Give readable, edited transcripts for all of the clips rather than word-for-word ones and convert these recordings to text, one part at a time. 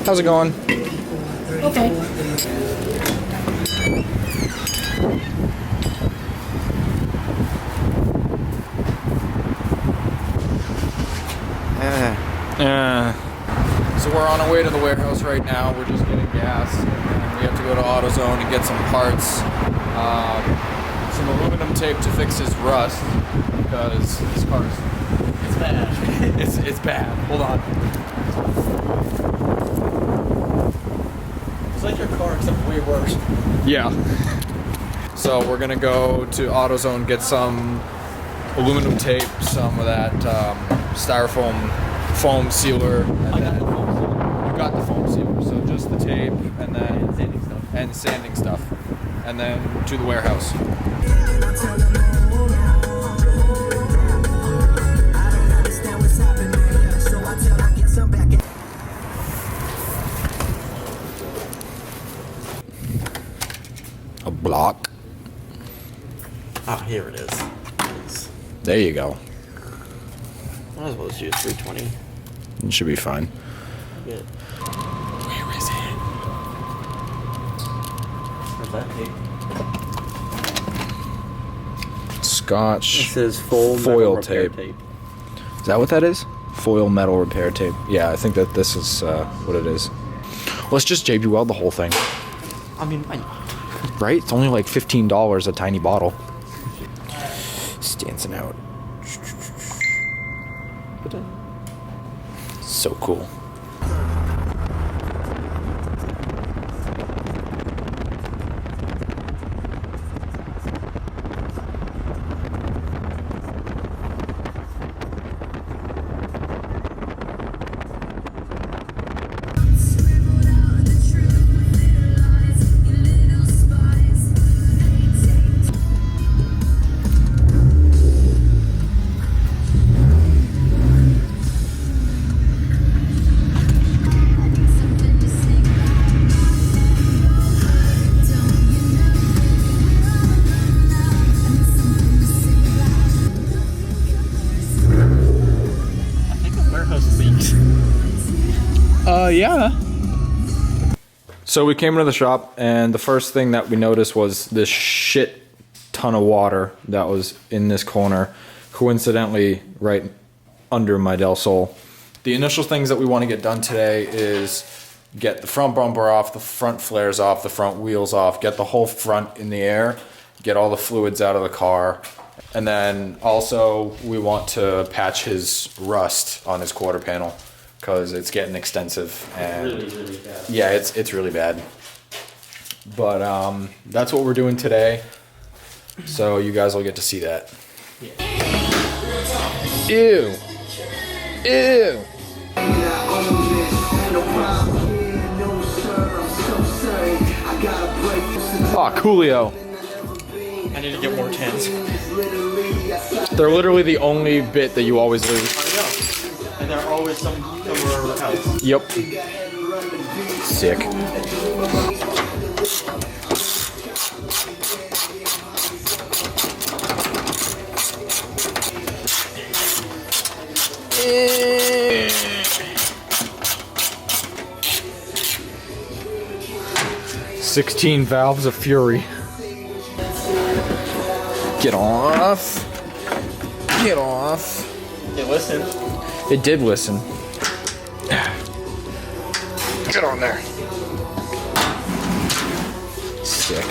How's it going? Okay. So we're on our way to the warehouse right now. We're just getting gas, and we have to go to AutoZone and get some parts, some aluminum tape to fix his rust because his car's It's bad. it's bad. Hold on. It's like your car, except way worse. Yeah. So we're gonna go to AutoZone, get some aluminum tape, some of that styrofoam foam sealer, and then you got the foam sealer, so just the tape and then sanding stuff, and then to the warehouse. A block. Oh, here it is. There you go. I was supposed to use 320. It should be fine. Good. Where is it? Where's that tape? Scotch. It says foil foil repair tape. Is that what that is? Foil metal repair tape. Yeah, I think that this is what it is. Let's just JB Weld the whole thing. I mean, I know. Right? It's only like $15 a tiny bottle. Dancing out. So cool. Yeah. So we came into the shop, and the first thing that we noticed was this shit ton of water that was in this corner, coincidentally right under my Del Sol. The initial things that we want to get done today is get the front bumper off, the front flares off, the front wheels off, get the whole front in the air, get all the fluids out of the car, and then also we want to patch his rust on his quarter panel, because it's getting extensive and Really bad. yeah, it's really bad. But that's what we're doing today, so you guys will get to see that. Ew. Ew. Ah, Coolio. I need to get more tins. They're literally the only bit that you always lose. I know. And they're always somewhere else. Yep. Sick. "16 valves of fury." Get off. Get off. Hey, listen. It did listen. Get on there. Sick.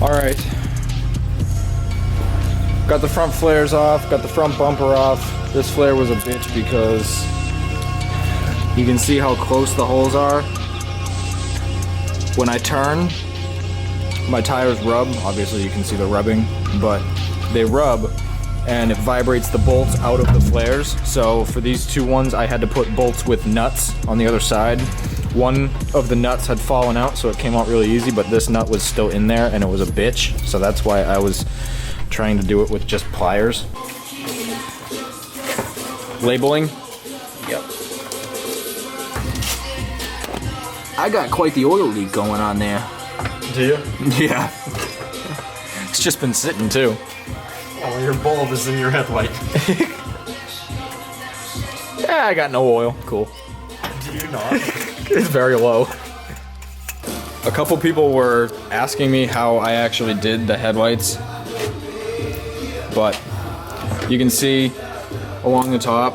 Alright. Got the front flares off, got the front bumper off. This flare was a bitch because you can see how close the holes are. When I turn, my tires rub. Obviously you can see the rubbing, but they rub and it vibrates the bolts out of the flares. So for these two ones, I had to put bolts with nuts on the other side. One of the nuts had fallen out, so it came out really easy, but this nut was still in there and it was a bitch. So that's why I was trying to do it with just pliers. Labeling. Yep. I got quite the oil leak going on there. Do you? Yeah. It's just been sitting too. Oh, your bulb is in your headlight. Yeah, I got no oil. Cool. Do you not? It's very low. A couple people were asking me how I actually did the headlights, but you can see along the top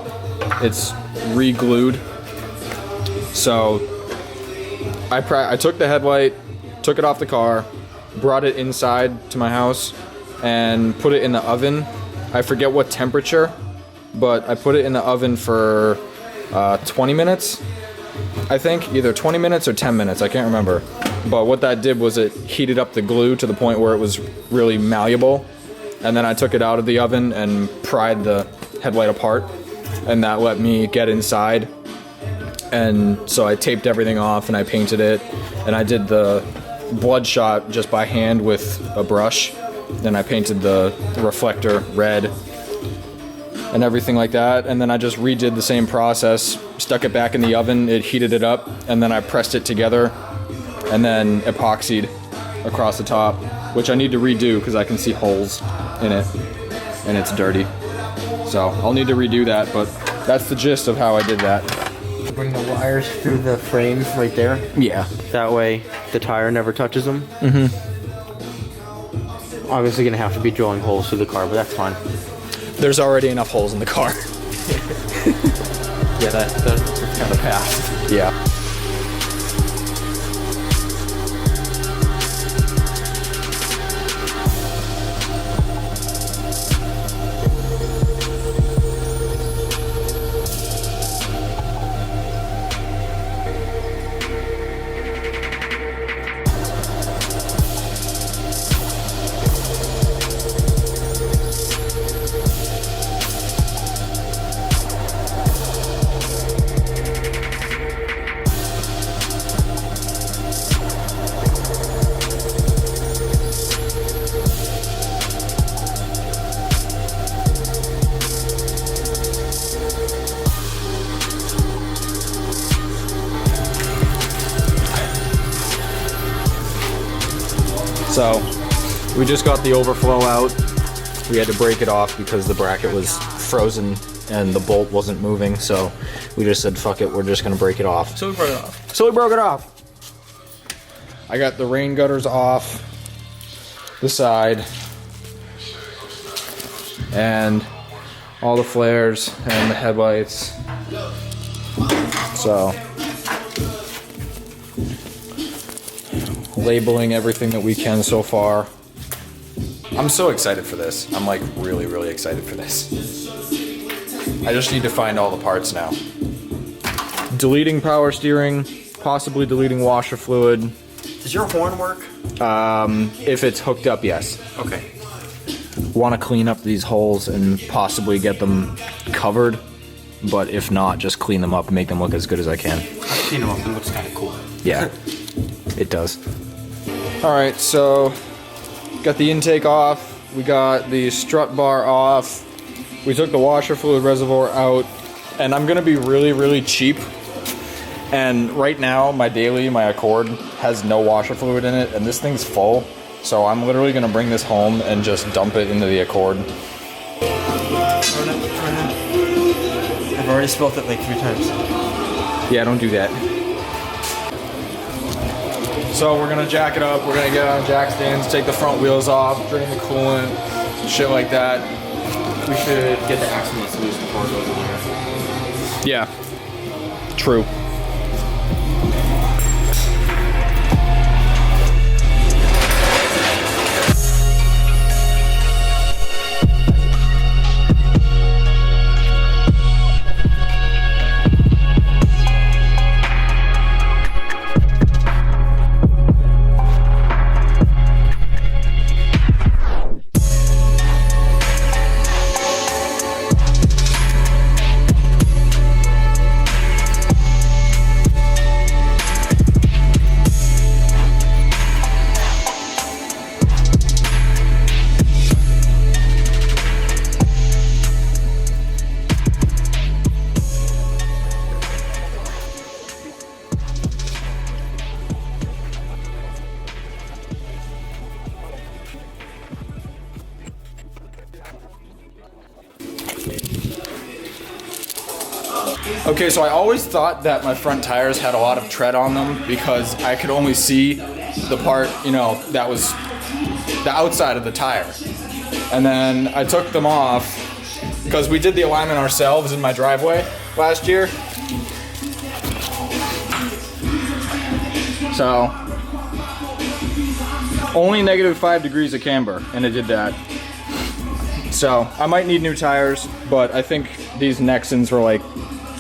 it's re-glued. So I took the headlight, took it off the car, brought it inside to my house and put it in the oven. I forget what temperature, but I put it in the oven for 20 minutes. I think either 20 minutes or 10 minutes, I can't remember. But what that did was it heated up the glue to the point where it was really malleable. And then I took it out of the oven and pried the headlight apart. And that let me get inside. And so I taped everything off and I painted it. And I did the bloodshot just by hand with a brush. Then I painted the reflector red and everything like that. And then I just redid the same process, stuck it back in the oven, it heated it up, and then I pressed it together and then epoxied across the top, which I need to redo because I can see holes in it and it's dirty. So I'll need to redo that, but that's the gist of how I did that. Bring the wires through the frames right there. Yeah. That way the tire never touches them. Mm-hmm. Obviously gonna have to be drilling holes through the car, but that's fine. There's already enough holes in the car. Yeah, that's kind of past. Yeah. So we just got the overflow out. We had to break it off because the bracket was frozen and the bolt wasn't moving. So we just said, fuck it, we're just gonna break it off. So we broke it off. So we broke it off. I got the rain gutters off the side and all the flares and the headlights. So labeling everything that we can so far. I'm so excited for this. I'm like really, really excited for this. I just need to find all the parts now. Deleting power steering, possibly deleting washer fluid. Does your horn work? If it's hooked up, yes. Okay. Want to clean up these holes and possibly get them covered, but if not, just clean them up and make them look as good as I can. I've seen them up. It looks kind of cool. Yeah, it does. All right, so got the intake off. We got the strut bar off. We took the washer fluid reservoir out, and I'm gonna be really, really cheap. And right now, my Accord has no washer fluid in it, and this thing's full. So I'm literally gonna bring this home and just dump it into the Accord. I've already spilled it like 3 times. Yeah, don't do that. So we're gonna jack it up, we're gonna get on jack stands, take the front wheels off, drain the coolant, shit like that. We should get the axle nuts loose before it goes in here. Yeah, true. Okay, so I always thought that my front tires had a lot of tread on them because I could only see the part, you know, that was the outside of the tire. And then I took them off because we did the alignment ourselves in my driveway last year. So, only -5 degrees of camber, and it did that. So, I might need new tires, but I think these Nexans were like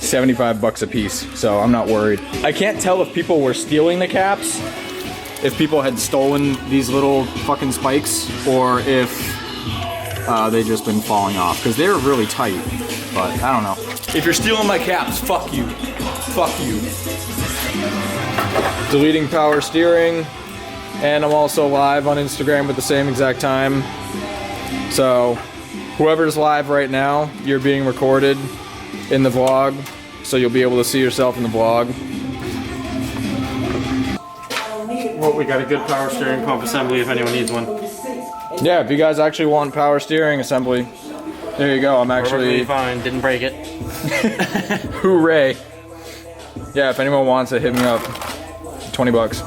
75 bucks a piece, so I'm not worried. I can't tell if people were stealing the caps, if people had stolen these little fucking spikes, or if they just been falling off, because they were really tight, but I don't know. If you're stealing my caps, fuck you. Fuck you. Deleting power steering, and I'm also live on Instagram at the same exact time. So, whoever's live right now, you're being recorded in the vlog, so you'll be able to see yourself in the vlog. Well, we got a good power steering pump assembly if anyone needs one. Yeah, if you guys actually want power steering assembly, there you go. I'm actually Perfectly fine, didn't break it. hooray. Yeah, if anyone wants it, hit me up. 20 bucks.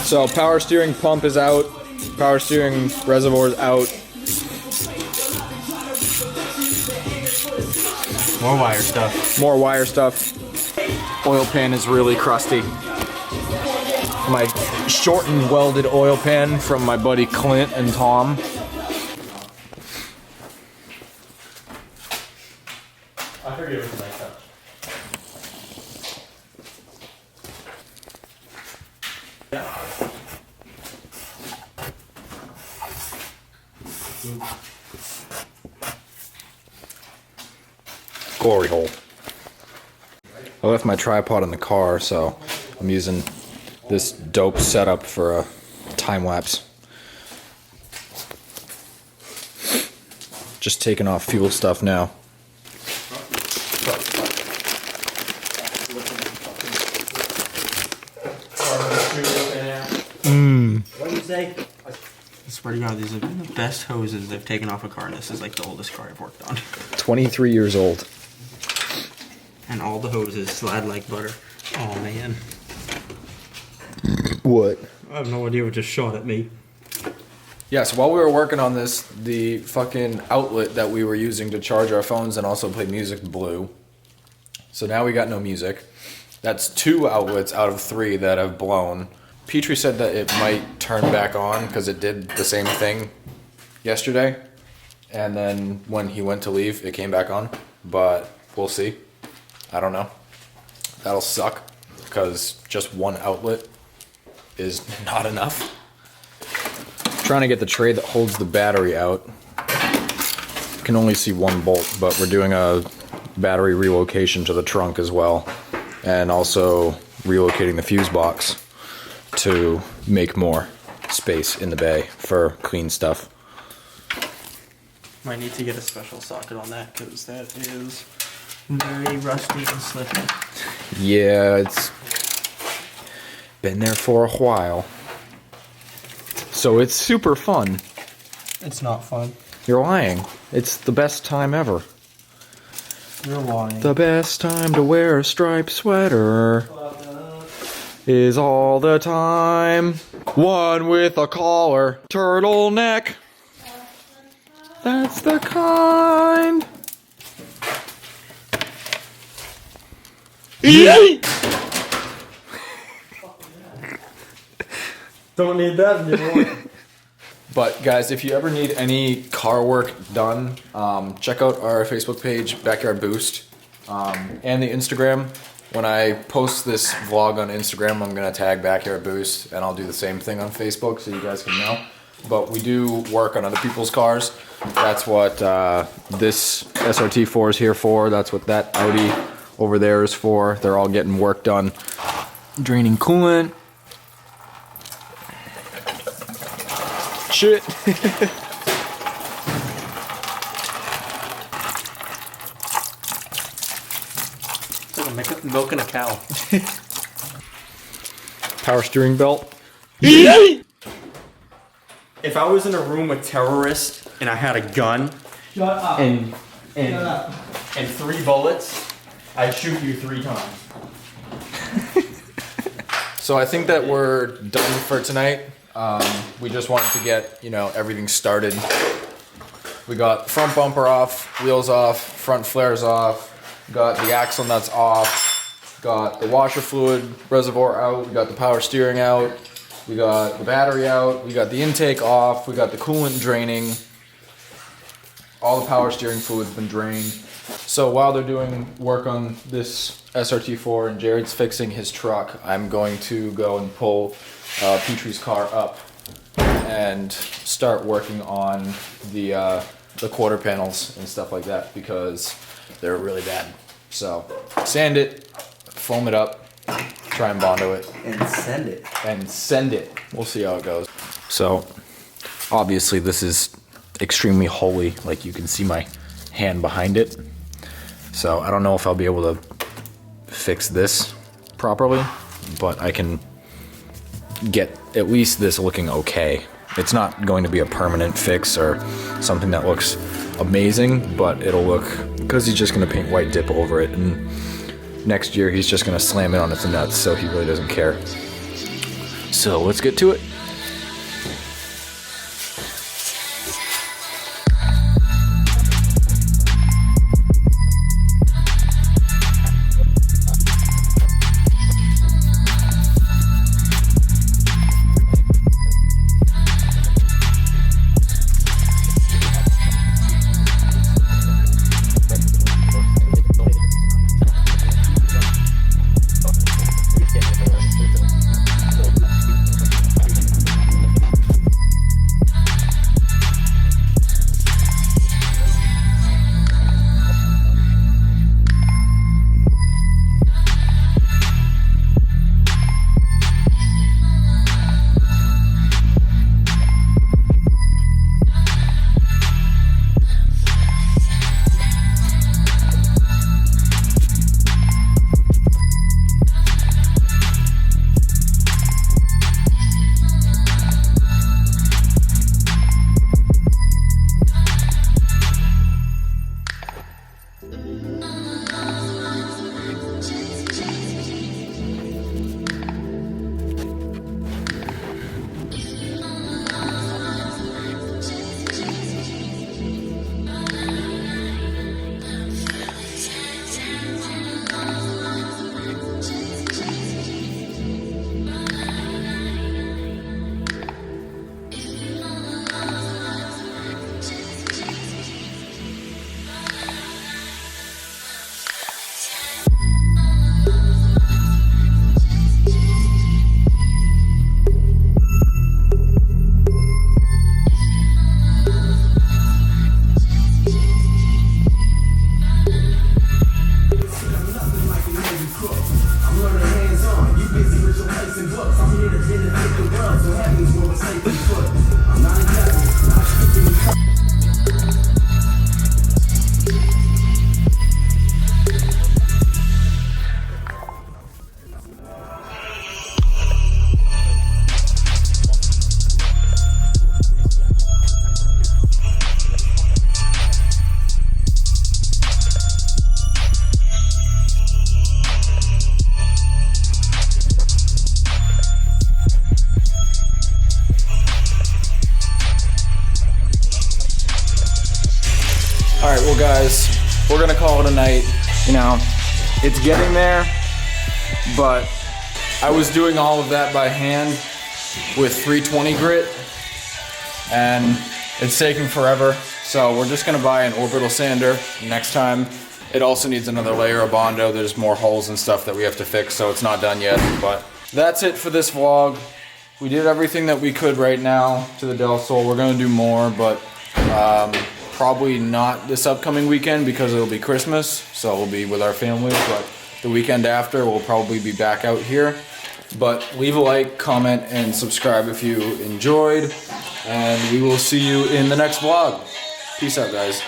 So power steering pump is out, power steering reservoir is out. More wire stuff. More wire stuff. Oil pan is really crusty. My shortened welded oil pan from my buddy Clint and Tom. I figured it was a nice touch. Glory hole. I left my tripod in the car, so I'm using this dope setup for a time lapse. Just taking off fuel stuff now. What do you say? I swear to God, these have been the best hoses they've taken off a car, and this is like the oldest car I've worked on. 23 years old. And all the hoses slide like butter. Oh man. What? I have no idea what just shot at me. Yeah, so while we were working on this, the fucking outlet that we were using to charge our phones and also play music blew. So now we got no music. That's 2 outlets out of 3 that have blown. Petrie said that it might turn back on because it did the same thing yesterday. And then when he went to leave, it came back on. But we'll see. I don't know. That'll suck because just 1 outlet is not enough. Trying to get the tray that holds the battery out. Can only see 1 bolt, but we're doing a battery relocation to the trunk as well. And also relocating the fuse box to make more space in the bay for clean stuff. Might need to get a special socket on that because that is very rusty and slippy. Yeah, it's been there for a while. So it's super fun. It's not fun. You're lying. It's the best time ever. You're lying. The best time to wear a striped sweater is all the time. One with a collar, turtleneck. That's the kind. Don't need that anymore. But guys, if you ever need any car work done, check out our Facebook page, Backyard Boost, and the Instagram. When I post this vlog on Instagram, I'm going to tag Backyard Boost, and I'll do the same thing on Facebook so you guys can know. But we do work on other people's cars. That's what this SRT4 is here for. That's what that Audi over there is for. They're all getting work done. Draining coolant. Shit. It's like milking a cow. Power steering belt. if I was in a room with terrorists and I had a gun Shut up. and Shut up. 3 bullets, I'd shoot you 3 times. So I think that we're done for tonight. We just wanted to get, you know, everything started. We got front bumper off, wheels off, front flares off, got the axle nuts off, got the washer fluid reservoir out, we got the power steering out, we got the battery out, we got the intake off, we got the coolant draining. All the power steering fluid's been drained. So while they're doing work on this SRT4 and Jared's fixing his truck, I'm going to go and pull Petrie's car up and start working on the quarter panels and stuff like that because they're really bad. So sand it, foam it up, try and Bondo it. And send it. And send it. We'll see how it goes. So obviously this is extremely holy, like you can see my hand behind it. So I don't know if I'll be able to fix this properly, but I can get at least this looking okay. It's not going to be a permanent fix or something that looks amazing, but it'll look, because he's just going to paint white dip over it, and next year he's just going to slam it on its nuts, so he really doesn't care. So let's get to it. Alright, well guys, we're gonna call it a night. You know, it's getting there, but I was doing all of that by hand with 320 grit, and it's taking forever. So we're just gonna buy an orbital sander next time. It also needs another layer of Bondo. There's more holes and stuff that we have to fix, so it's not done yet. But that's it for this vlog. We did everything that we could right now to the Del Sol. We're gonna do more, but probably not this upcoming weekend because it'll be Christmas, so we'll be with our family, but the weekend after we'll probably be back out here. But leave a like, comment, and subscribe if you enjoyed, and we will see you in the next vlog. Peace out, guys.